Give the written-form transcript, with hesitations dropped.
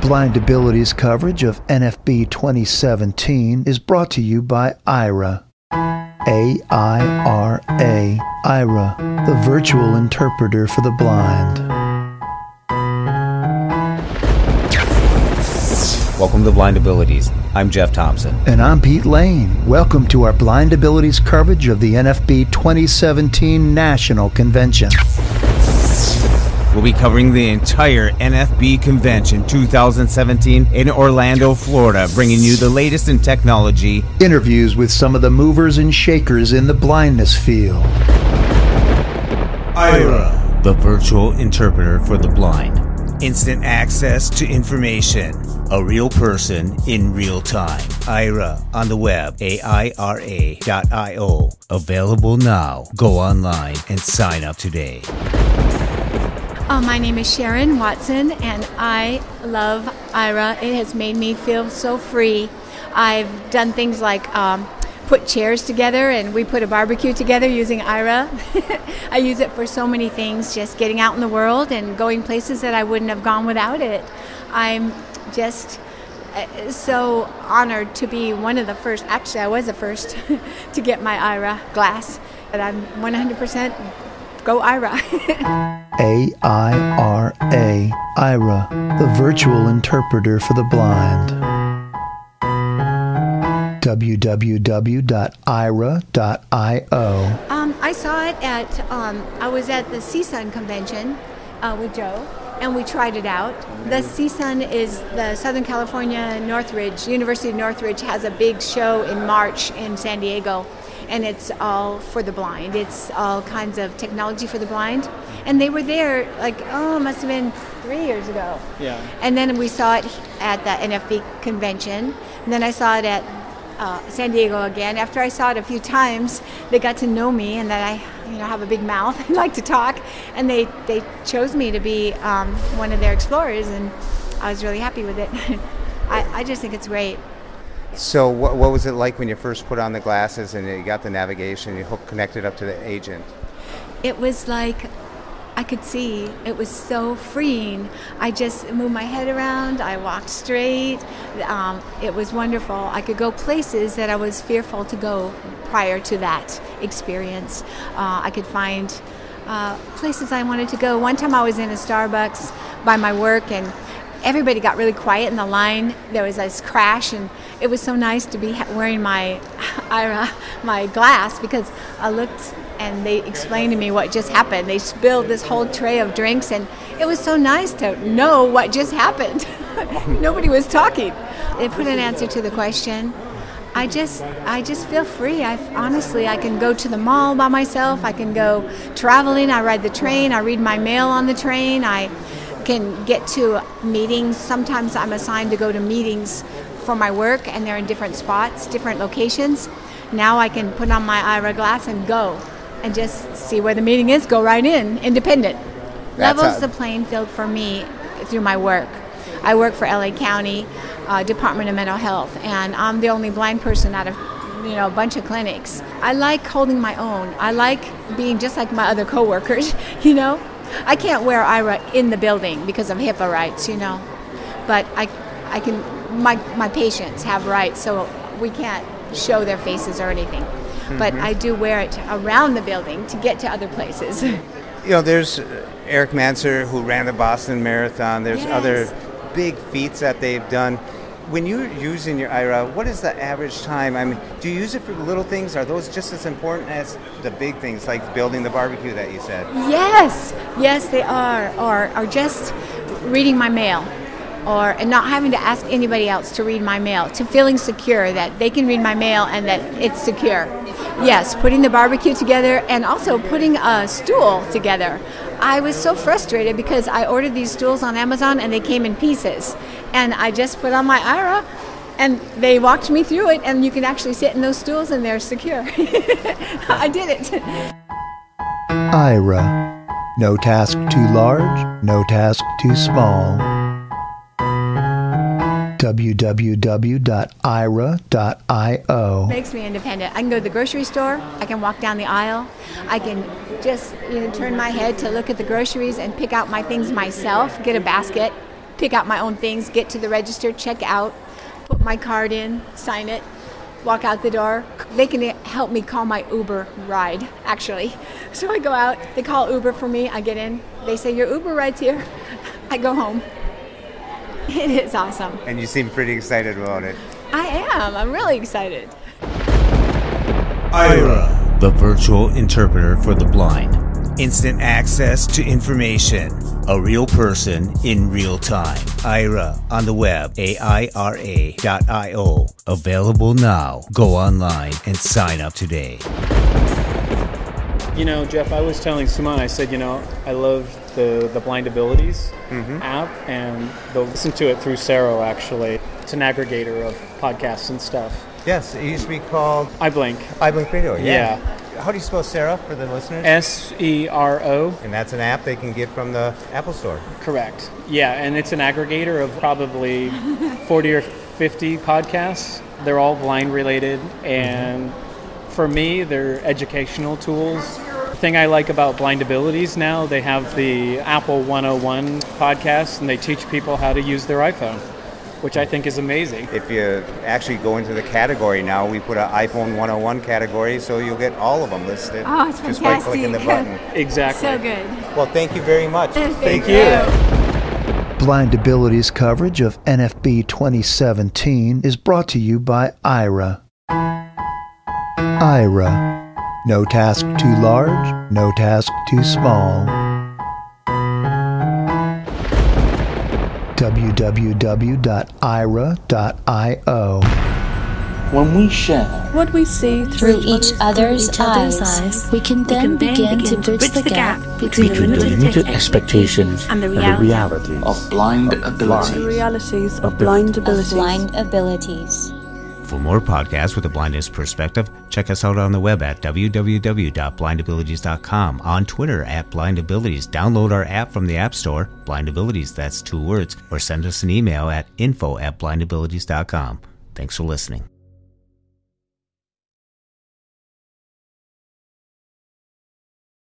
Blind Abilities coverage of NFB 2017 is brought to you by Aira. A-I-R-A. Aira, the virtual interpreter for the blind. Welcome to Blind Abilities. I'm Jeff Thompson. And I'm Pete Lane. Welcome to our Blind Abilities coverage of the NFB 2017 National Convention. We'll be covering the entire NFB Convention 2017 in Orlando, Florida, bringing you the latest in technology, interviews with some of the movers and shakers in the blindness field. Aira, the virtual interpreter for the blind. Instant access to information. A real person in real time. Aira on the web, AIRA.io. Available now. Go online and sign up today. My name is Sharon Watson, and I love Aira. It has made me feel so free. I've done things like put chairs together, and we put a barbecue together using Aira. I use it for so many things, just getting out in the world and going places that I wouldn't have gone without it. I'm just so honored to be one of the first, actually I was the first to get my Aira glass, but I'm 100% go Aira. A-I-R-A. Aira, the virtual interpreter for the blind. www.aira.io. I saw it at, I was at the CSUN convention with Joe, and we tried it out. The CSUN is the Southern California Northridge, University of Northridge has a big show in March in San Diego, and it's all for the blind. It's all kinds of technology for the blind. And they were there, like, it must have been 3 years ago. Yeah. And then we saw it at the NFB convention, and then I saw it at San Diego again. After I saw it a few times, they got to know me and that I have a big mouth and like to talk, and they chose me to be one of their explorers, and I was really happy with it. I just think it's great. So what was it like when you first put on the glasses and you got the navigation, you connected up to the agent? It was like I could see. It was so freeing. I just moved my head around. I walked straight. It was wonderful. I could go places that I was fearful to go prior to that experience. I could find places I wanted to go. One time I was in a Starbucks by my work, and everybody got really quiet in the line. There was this crash, and it was so nice to be wearing my Aira, my glass, because I looked and they explained to me what just happened. They spilled this whole tray of drinks, and it was so nice to know what just happened. Nobody was talking. They put an answer to the question. I just feel free. Honestly, I can go to the mall by myself. I can go traveling. I ride the train. I read my mail on the train. I can get to meetings. Sometimes I'm assigned to go to meetings for my work, and they're in different spots, different locations. Now I can put on my Aira glass and go and just see where the meeting is, go right in, independent. Levels the playing field for me through my work. I work for LA County Department of Mental Health, and I'm the only blind person out of a bunch of clinics. I like holding my own. I like being just like my other coworkers, I can't wear Aira in the building because of HIPAA rights, but I can. My patients have rights, so we can't show their faces or anything. Mm-hmm. But I do wear it around the building to get to other places. There's Eric Manser, who ran the Boston Marathon. There's other big feats that they've done. When you're using your Aira, what is the average time? I mean, do you use it for little things? Are those just as important as the big things, like building the barbecue that you said? Yes, they are. Or just reading my mail, and not having to ask anybody else to read my mail, to feeling secure that they can read my mail and that it's secure. Yes, putting the barbecue together, and also putting a stool together. I was so frustrated because I ordered these stools on Amazon and they came in pieces. And I just put on my Aira and they walked me through it, and you can actually sit in those stools and they're secure. I did it. Aira. No task too large, no task too small. www.aira.io. Makes me independent. I can go to the grocery store. I can walk down the aisle. I can just turn my head to look at the groceries and pick out my things myself, get a basket, pick out my own things, get to the register, check out, put my card in, sign it, walk out the door. They can help me call my Uber ride, actually. So I go out, they call Uber for me, I get in, they say, your Uber ride's here. I go home. It is awesome. And you seem pretty excited about it. I am. I'm really excited. Aira, the virtual interpreter for the blind. Instant access to information. A real person in real time. Aira on the web, AIRA.io. Available now. Go online and sign up today. You know, Jeff, I was telling Suman, I said, I love the Blind Abilities app, and they'll listen to it through Sero, actually. It's an aggregator of podcasts and stuff. Yes, it used to be called iBlink. iBlink Radio, Yeah. How do you spell Sero for the listeners? SERO. And that's an app they can get from the Apple Store. Correct. Yeah, and it's an aggregator of probably 40 or 50 podcasts. They're all blind related, and for me, they're educational tools. The thing I like about Blind Abilities now, they have the Apple 101 podcast, and they teach people how to use their iPhone, which I think is amazing. If you actually go into the category now, we put an iPhone 101 category, so you'll get all of them listed. Oh, it's just by fantastic. clicking the button. Exactly. So good. Well, thank you very much. Thank you. Blind Abilities coverage of NFB 2017 is brought to you by Aira. Aira. No task too large, no task too small. www.aira.io. When we share what we see through each other's eyes, we can then begin to bridge the gap between the limited expectations and the reality of blind abilities. The realities of blind abilities. For more podcasts with a blindness perspective, check us out on the web at www.blindabilities.com, on Twitter at blindabilities. Download our app from the App Store, Blind Abilities, that's 2 words, or send us an email at info@blindabilities.com. Thanks for listening.